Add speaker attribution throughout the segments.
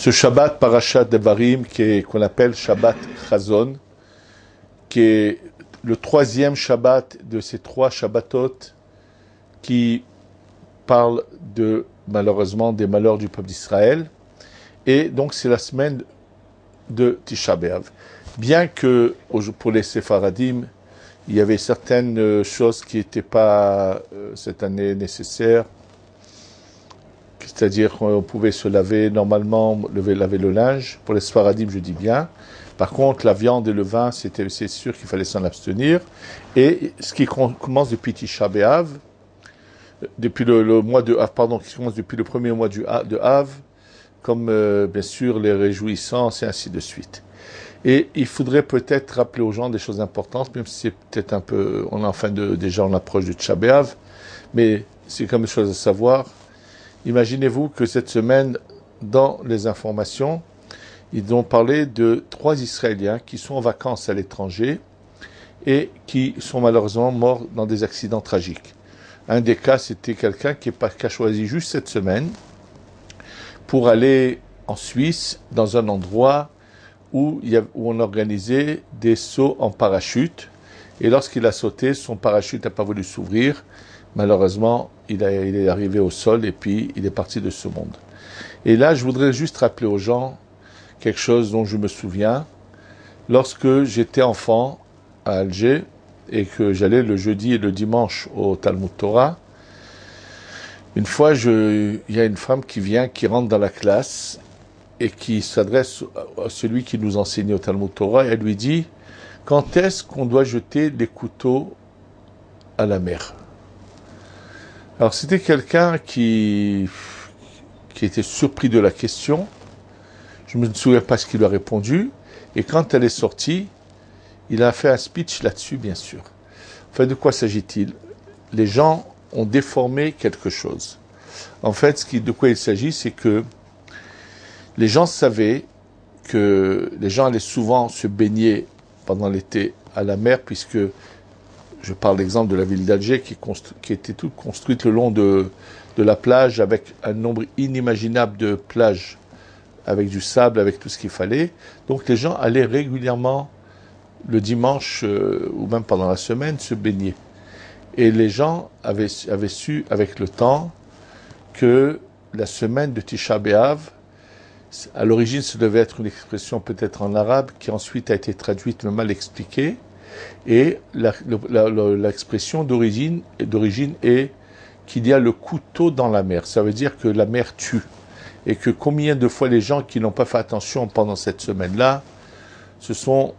Speaker 1: Ce Shabbat Parashat Devarim qu'on appelle Shabbat Chazon, qui est le troisième Shabbat de ces trois Shabbatot qui parlent malheureusement des malheurs du peuple d'Israël. Et donc c'est la semaine de Tisha B'Av. Bien que pour les Séfaradim, il y avait certaines choses qui n'étaient pas cette année nécessaires, c'est-à-dire qu'on pouvait se laver normalement, laver le linge. Pour les Séfaradim, je dis bien. Par contre, la viande et le vin, c'est sûr qu'il fallait s'en abstenir. Et ce qui commence depuis Tisha B'Av, depuis le mois de Av, qui commence depuis le premier mois de Av, comme bien sûr les réjouissances et ainsi de suite. Et il faudrait peut-être rappeler aux gens des choses importantes, même si c'est peut-être un peu, déjà on approche du Tisha B'Av, mais c'est comme une chose à savoir. Imaginez-vous que cette semaine, dans les informations, ils ont parlé de 3 Israéliens qui sont en vacances à l'étranger et qui sont malheureusement morts dans des accidents tragiques. Un des cas, c'était quelqu'un qui a choisi juste cette semaine pour aller en Suisse, dans un endroit où on organisait des sauts en parachute. Et lorsqu'il a sauté, son parachute n'a pas voulu s'ouvrir. Malheureusement, il est arrivé au sol et puis il est parti de ce monde. Et là, je voudrais juste rappeler aux gens quelque chose dont je me souviens. Lorsque j'étais enfant à Alger et que j'allais le jeudi et le dimanche au Talmud Torah, une fois, il y a une femme qui rentre dans la classe et qui s'adresse à celui qui nous enseignait au Talmud Torah et elle lui dit « Quand est-ce qu'on doit jeter les couteaux à la mer ?» Alors c'était quelqu'un qui était surpris de la question. Je ne me souviens pas ce qu'il lui a répondu. Et quand elle est sortie, il a fait un speech là-dessus, bien sûr. Enfin, de quoi s'agit-il? Les gens ont déformé quelque chose. En fait, de quoi il s'agit, c'est que les gens savaient que les gens allaient souvent se baigner pendant l'été à la mer, puisque je parle d'exemple de la ville d'Alger qui était toute construite le long de la plage avec un nombre inimaginable de plages, avec du sable, avec tout ce qu'il fallait. Donc les gens allaient régulièrement le dimanche ou même pendant la semaine se baigner. Et les gens avaient su avec le temps que la semaine de Tisha B'Av, à l'origine ça devait être une expression peut-être en arabe qui ensuite a été traduite mais mal expliquée. Et l'expression d'origine est qu'il y a le couteau dans la mer. Ça veut dire que la mer tue. Et que combien de fois les gens qui n'ont pas fait attention pendant cette semaine-là se sont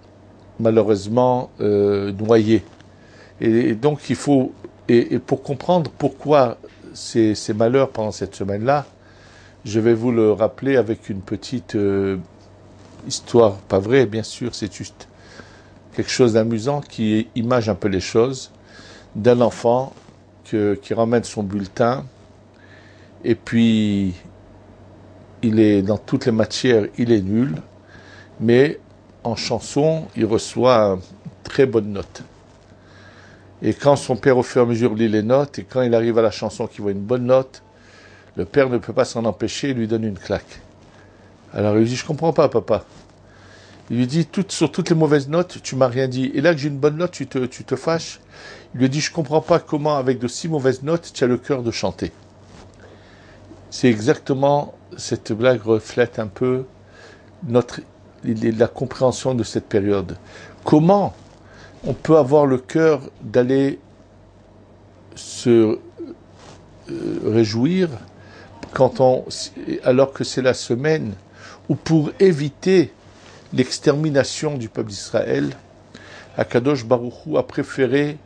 Speaker 1: malheureusement noyés. Et donc il faut, et pour comprendre pourquoi ces malheurs pendant cette semaine-là, je vais vous le rappeler avec une petite histoire, pas vraie bien sûr, c'est juste quelque chose d'amusant qui image un peu les choses, d'un enfant qui ramène son bulletin et puis il est dans toutes les matières, il est nul, mais en chanson, il reçoit une très bonne note. Et quand son père au fur et à mesure lit les notes, et quand il arrive à la chanson qui voit une bonne note, le père ne peut pas s'en empêcher, il lui donne une claque. Alors il lui dit, je comprends pas, papa. Il lui dit, sur toutes les mauvaises notes, tu m'as rien dit. Et là que j'ai une bonne note, tu te fâches. Il lui dit, je comprends pas comment, avec de si mauvaises notes, tu as le cœur de chanter. C'est exactement, cette blague reflète un peu la compréhension de cette période. Comment on peut avoir le cœur d'aller se réjouir alors que c'est la semaine où pour éviter l'extermination du peuple d'Israël, Akadosh Baruch Hu a préféré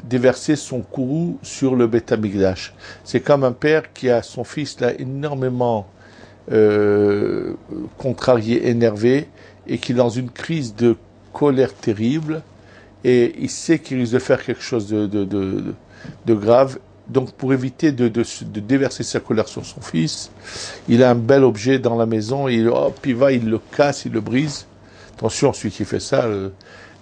Speaker 1: déverser son courroux sur le Beth Amikdash. C'est comme un père qui a son fils là énormément contrarié, énervé, et qui est dans une crise de colère terrible, et il sait qu'il risque de faire quelque chose de grave. Donc pour éviter de déverser sa colère sur son fils, il a un bel objet dans la maison, et il le casse, il le brise. Attention, celui qui fait ça,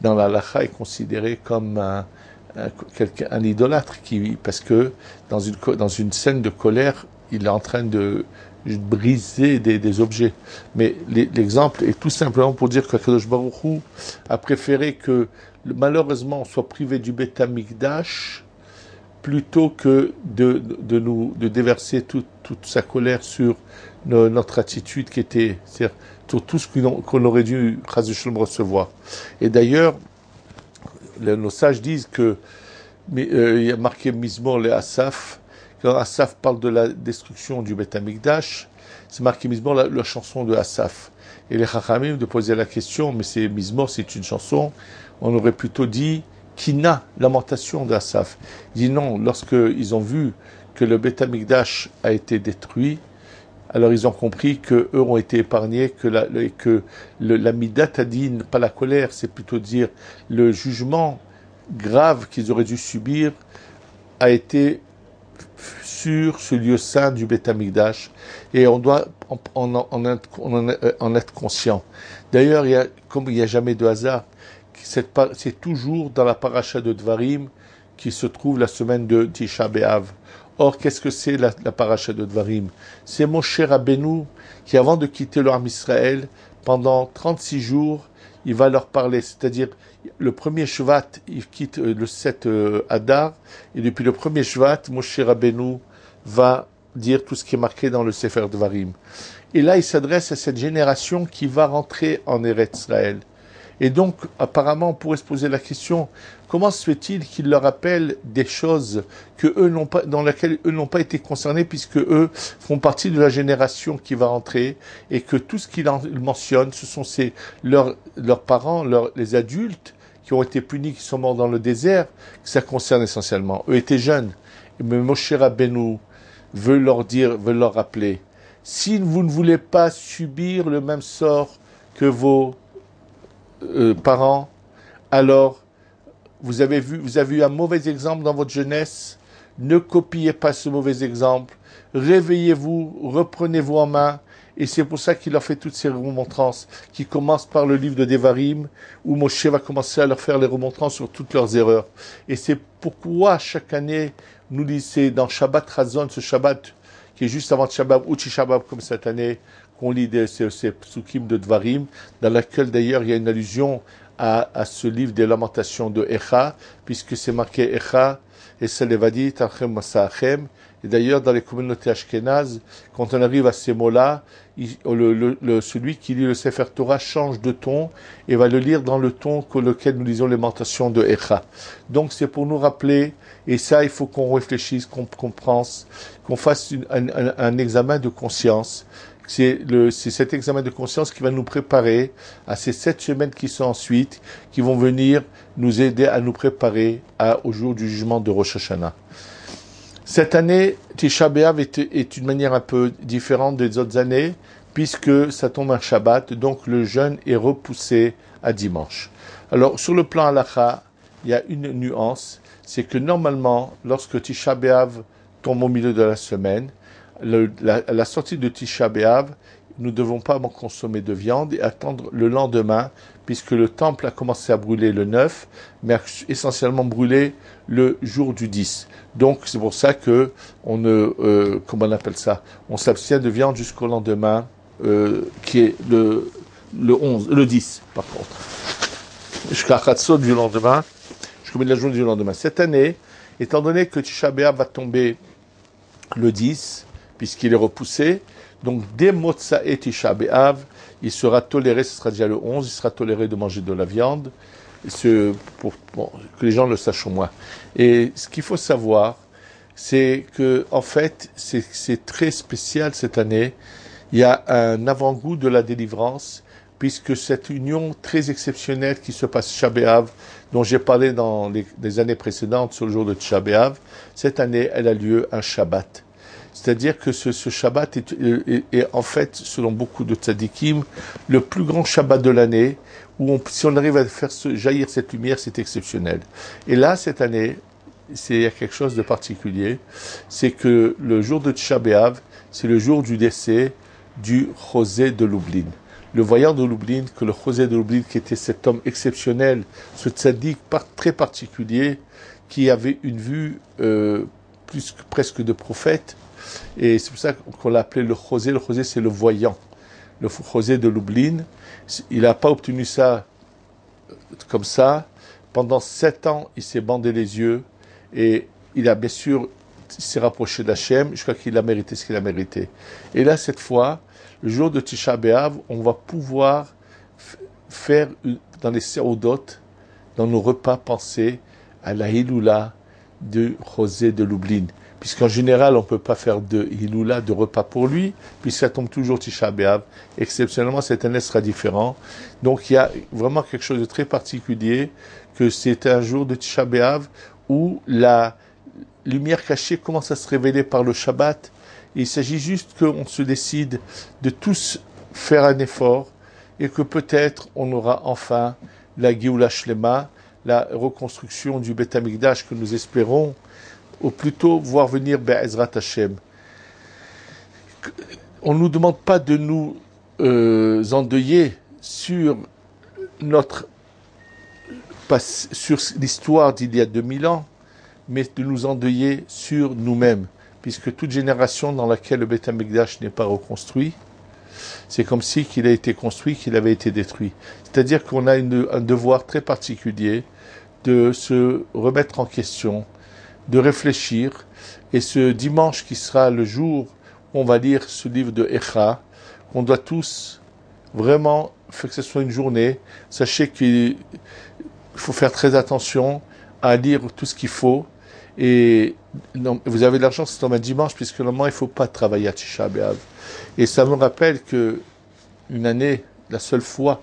Speaker 1: dans la halakha, est considéré comme un idolâtre, parce que dans une scène de colère, il est en train de briser des objets. Mais l'exemple est tout simplement pour dire que Kadosh Baruch Hu a préféré que malheureusement on soit privé du Beth Amikdash plutôt que de déverser toute sa colère sur notre attitude qui était, c'est-à-dire sur tout ce qu'on aurait dû Chas v'Shalom recevoir. Et d'ailleurs, nos sages disent que il y a marqué Mizmor le Asaf. Quand Asaf parle de la destruction du Beth Amikdash, c'est marqué Mizmor, la chanson de Asaf. Et les Chachamim de poser la question, mais c'est Mizmor, c'est une chanson, on aurait plutôt dit Kina, lamentation d'Asaf. Il dit non, lorsqu'ils ont vu que le Beth Amikdash a été détruit, alors ils ont compris qu'eux ont été épargnés, que la Midat Hadin, pas la colère, c'est plutôt dire le jugement grave qu'ils auraient dû subir a été sur ce lieu saint du Beth Amikdash, et on doit en être conscient. D'ailleurs, comme il n'y a jamais de hasard, c'est toujours dans la paracha de Dvarim qui se trouve la semaine de Tisha B'Av. Or, qu'est-ce que c'est la paracha de Dvarim? C'est Moshe Rabbeinu qui, avant de quitter l'Arm Israël, pendant 36 jours, il va leur parler, c'est-à-dire le premier Shvat, il quitte le 7 Adar, et depuis le premier Shvat, Moshe Rabbeinu va dire tout ce qui est marqué dans le Sefer Dvarim. Et là, il s'adresse à cette génération qui va rentrer en Eretz Israël. Et donc, apparemment, on pourrait se poser la question, comment se fait-il qu'il leur rappelle des choses dans lesquelles eux n'ont pas été concernés, puisque eux font partie de la génération qui va rentrer, et que tout ce qu'il mentionne, ce sont leurs parents, les adultes, qui ont été punis, qui sont morts dans le désert, que ça concerne essentiellement. Eux étaient jeunes. Mais Moshe Rabbeinu veut leur rappeler, si vous ne voulez pas subir le même sort que vos parents, alors vous avez eu un mauvais exemple dans votre jeunesse, ne copiez pas ce mauvais exemple, réveillez-vous, reprenez-vous en main, et c'est pour ça qu'il leur fait toutes ces remontrances, qui commencent par le livre de Devarim, où Moshe va commencer à leur faire les remontrances sur toutes leurs erreurs. Et c'est pourquoi chaque année, nous lisons dans Shabbat Chazon, ce Shabbat qui est juste avant Shabbat, ou Tisha B'Av comme cette année, qu'on lit ces psukim de Dvarim, dans laquelle d'ailleurs il y a une allusion à ce livre des lamentations de Echa, puisque c'est marqué Echa, et Salevadi, Tachem Masachem. Et d'ailleurs, dans les communautés ashkénazes, quand on arrive à ces mots-là, celui qui lit le Sefer Torah change de ton et va le lire dans le ton lequel nous lisons les lamentations de Echa. Donc c'est pour nous rappeler, et ça il faut qu'on réfléchisse, qu'on pense, qu'on fasse un examen de conscience. C'est cet examen de conscience qui va nous préparer à ces 7 semaines qui sont ensuite, qui vont venir nous aider à nous préparer au jour du jugement de Rosh Hashanah. Cette année, Tisha B'Av est une manière un peu différente des autres années, puisque ça tombe un Shabbat, donc le jeûne est repoussé à dimanche. Alors, sur le plan halakha, il y a une nuance, c'est que normalement, lorsque Tisha B'Av tombe au milieu de la semaine, à la sortie de Tisha B'Av, nous ne devons pas consommer de viande et attendre le lendemain, puisque le temple a commencé à brûler le 9, mais a essentiellement brûlé le jour du 10. Donc c'est pour ça que comment on appelle ça, on s'abstient de viande jusqu'au lendemain, qui est le 10 par contre. Jusqu'à Chatzot du lendemain, jusqu'au milieu de la journée du lendemain. Cette année, étant donné que Tisha B'Av va tomber le 10, puisqu'il est repoussé, donc dès Motsae Tisha B'Av, il sera toléré, ce sera déjà le 11, il sera toléré de manger de la viande, pour que les gens le sachent au moins. Et ce qu'il faut savoir, c'est que en fait, c'est très spécial cette année. Il y a un avant-goût de la délivrance, puisque cette union très exceptionnelle qui se passe Tisha B'Av, dont j'ai parlé dans les années précédentes sur le jour de Tisha B'Av, cette année, elle a lieu un Shabbat. C'est-à-dire que ce Shabbat est en fait, selon beaucoup de tzadikim, le plus grand Shabbat de l'année, où si on arrive à faire jaillir cette lumière, c'est exceptionnel. Et là, cette année, il y a quelque chose de particulier, c'est que le jour de Tisha B'Av, c'est le jour du décès du Chosé de Lublin. Le voyant de Lublin, que le Chosé de Lublin, qui était cet homme exceptionnel, ce tzaddik très particulier, qui avait une vue presque de prophète, Et c'est pour ça qu'on l'a appelé le Chosé. Le Chosé, c'est le voyant. Le Chosé de Lublin. Il n'a pas obtenu ça comme ça. Pendant 7 ans, il s'est bandé les yeux et il a bien sûr, il s'est rapproché d'Hachem jusqu'à qu'il a mérité ce qu'il a mérité. Et là, cette fois, le jour de Tisha B'Av, on va pouvoir faire dans les Seudot, dans nos repas, penser à la Hiloula de José de Lublin. Puisqu'en général, on ne peut pas faire de Hiloula, de repas pour lui, puisque ça tombe toujours Tisha B'Av. Exceptionnellement, cette année sera différent. Donc, il y a vraiment quelque chose de très particulier, que c'est un jour de Tisha B'Av où la lumière cachée commence à se révéler par le Shabbat. Il s'agit juste qu'on se décide de tous faire un effort et que peut-être on aura enfin la Géoula Shlema, la reconstruction du Beth Amikdash que nous espérons, ou plutôt voir venir Be'ezrat Hashem. On ne nous demande pas de nous endeuiller sur sur l'histoire d'il y a 2000 ans, mais de nous endeuiller sur nous-mêmes, puisque toute génération dans laquelle le Beth Amikdash n'est pas reconstruit, c'est comme si qu'il a été construit, qu'il avait été détruit. C'est-à-dire qu'on a un devoir très particulier de se remettre en question, de réfléchir, et ce dimanche qui sera le jour où on va lire ce livre de Echa, on doit tous vraiment faire que ce soit une journée. Sachez qu'il faut faire très attention à lire tout ce qu'il faut. Et non, vous avez de l'argent, c'est un dimanche, puisque normalement il ne faut pas travailler à Tisha B'Av. Et ça me rappelle que une année, la seule fois,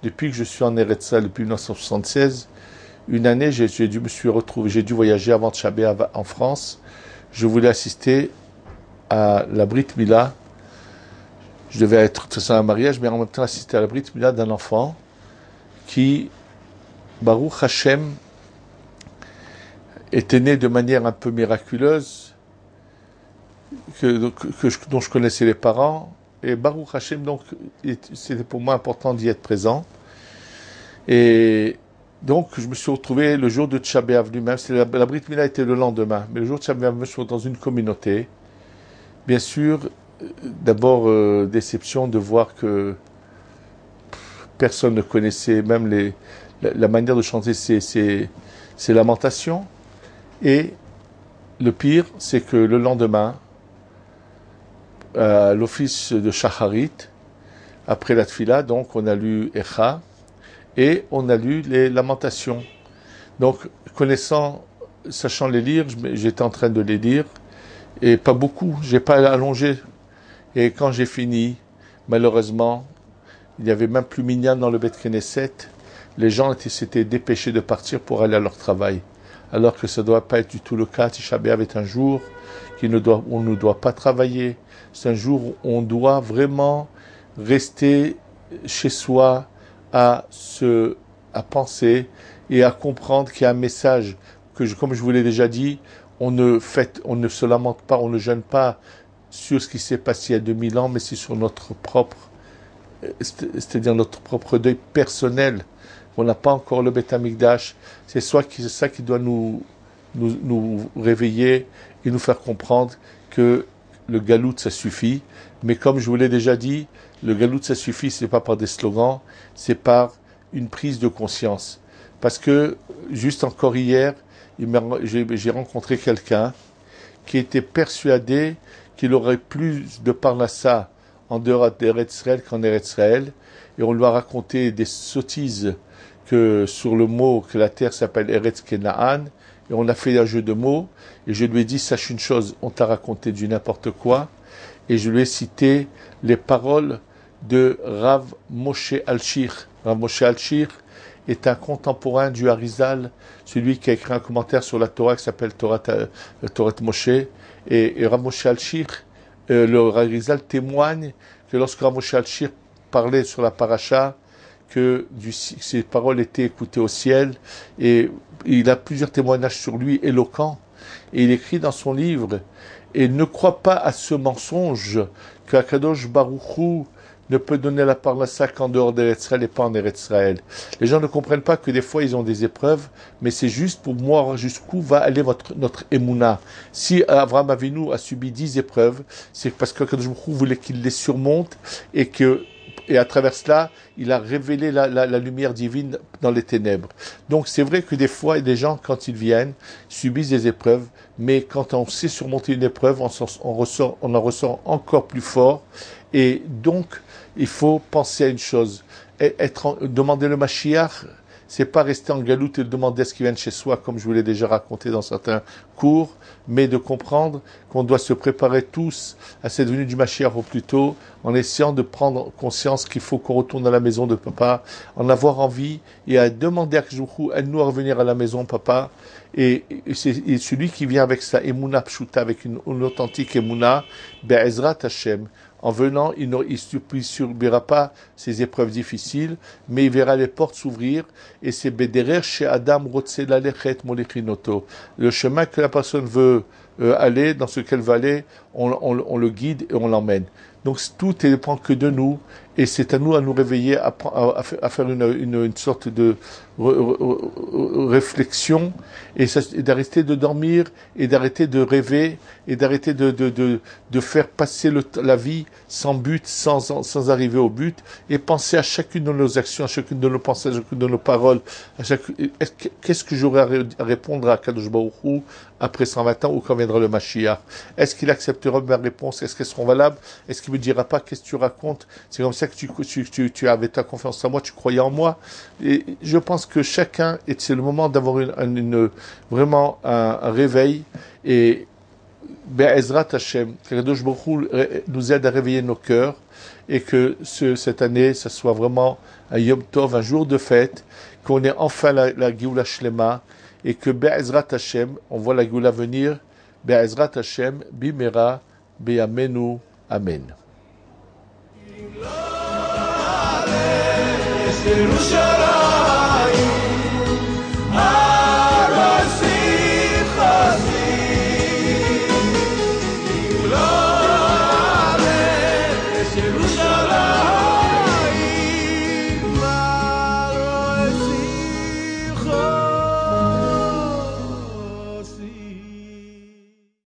Speaker 1: depuis que je suis en Eretz Israël, depuis 1976, une année, j'ai dû voyager avant Tisha B'Av en France. Je voulais assister à la Brit Mila. Je devais être tout ça un mariage, mais en même temps assister à la Brit Mila d'un enfant qui, Baruch Hashem, était né de manière un peu miraculeuse, dont je connaissais les parents. Et Baruch Hashem, donc, c'était pour moi important d'y être présent. Et donc, je me suis retrouvé le jour de Tisha B'Av lui-même. La Brit Mila était le lendemain. Mais le jour de Tisha B'Av, je me suis dans une communauté. Bien sûr, d'abord, déception de voir que personne ne connaissait même la manière de chanter ces lamentations. Et le pire, c'est que le lendemain, à l'office de Shacharit, après la Tfila, donc on a lu Echa, et on a lu les lamentations. Donc, sachant les lire, j'étais en train de les lire, et pas beaucoup, j'ai pas allongé. Et quand j'ai fini, malheureusement, il n'y avait même plus minyan dans le Beth Knesset. Les gens s'étaient dépêchés de partir pour aller à leur travail. Alors que ça ne doit pas être du tout le cas. Tisha B'Av est un jour où on ne doit pas travailler. C'est un jour où on doit vraiment rester chez soi à penser et à comprendre qu'il y a un message comme je vous l'ai déjà dit, on ne se lamente pas, on ne jeûne pas sur ce qui s'est passé il y a 2000 ans, mais c'est sur notre propre, c'est-à-dire notre propre deuil personnel. On n'a pas encore le Beth Amikdash. C'est ça qui doit nous réveiller et nous faire comprendre que le galout, ça suffit. Mais comme je vous l'ai déjà dit, le galout, ça suffit, c'est pas par des slogans, c'est par une prise de conscience. Parce que, juste encore hier, j'ai rencontré quelqu'un qui était persuadé qu'il aurait plus de parnassa en dehors d'Eretz Israël qu'en Eretz Israël. Et on lui a raconté des sottises sur le mot que la terre s'appelle Eretz Kenaan, et on a fait un jeu de mots, et je lui ai dit, sache une chose, on t'a raconté du n'importe quoi, et je lui ai cité les paroles de Rav Moshe Alshir. Rav Moshe Alshir est un contemporain du Harizal, celui qui a écrit un commentaire sur la Torah qui s'appelle Torah Moshe, et Rav Moshe Alshir, le Harizal témoigne que lorsque Rav Moshe Alshir parlait sur la paracha, que ses paroles étaient écoutées au ciel, et il a plusieurs témoignages sur lui éloquents, et il écrit dans son livre, et ne crois pas à ce mensonge qu'Akadosh Baruch Hu ne peut donner la parnassa qu'en dehors d'Eretz Israël et pas en Eretz Israël. Les gens ne comprennent pas que des fois ils ont des épreuves, mais c'est juste pour voir jusqu'où va aller notre émouna. Si Avraham Avinu a subi 10 épreuves, c'est parce qu'Akadosh Baruch Hu voulait qu'il les surmonte et à travers cela, il a révélé la lumière divine dans les ténèbres. Donc c'est vrai que des fois, les gens, quand ils viennent, subissent des épreuves, mais quand on sait surmonter une épreuve, on en ressort encore plus fort. Et donc, il faut penser à une chose. Demander le Mashiach, c'est pas rester en galoute et demander à ce qu'il vienne chez soi, comme je vous l'ai déjà raconté dans certains cours, mais de comprendre qu'on doit se préparer tous à cette venue du Mashiach au plus tôt, en essayant de prendre conscience qu'il faut qu'on retourne à la maison de papa, en avoir envie et à demander à Kjoukou, aide-nous à revenir à la maison, papa. Et celui qui vient avec sa Emouna Pshuta, avec une authentique Emouna, Be'ezrat Hashem, en venant, il ne subira pas ces épreuves difficiles, mais il verra les portes s'ouvrir, et c'est Bederer chez Adam Rotse Lalechet Molechinoto. Le chemin que la personne veut aller, dans ce qu'elle va aller, on le guide et on l'emmène. Donc tout dépend que de nous, et c'est à nous réveiller, à faire une sorte de réflexion, et d'arrêter de dormir, et d'arrêter de rêver, et d'arrêter de faire passer la vie sans but, sans arriver au but, et penser à chacune de nos actions, à chacune de nos pensées, à chacune de nos paroles, qu'est-ce que j'aurais à répondre à Kadosh Baruch Hu après 120 ans ou quand viendra le Mashiach? Est-ce qu'il acceptera ma réponse? Est-ce qu'elles seront valables? Est-ce qu'il me dira pas qu'est-ce que tu racontes? C'est comme ça que tu avais ta confiance en moi, tu croyais en moi. Et je pense que chacun, et c'est le moment d'avoir vraiment un réveil, et Be'ezrat Hashem, que Kadosh Baruch Hu nous aide à réveiller nos cœurs, et que cette année, ça soit vraiment un Yom Tov, un jour de fête, qu'on ait enfin la Géoula Shlema, et que Be'ezrat Hashem, on voit la Géoula venir, Be'ezrat Hashem, Bimera, Be'amenu, Amen. Yerushalayim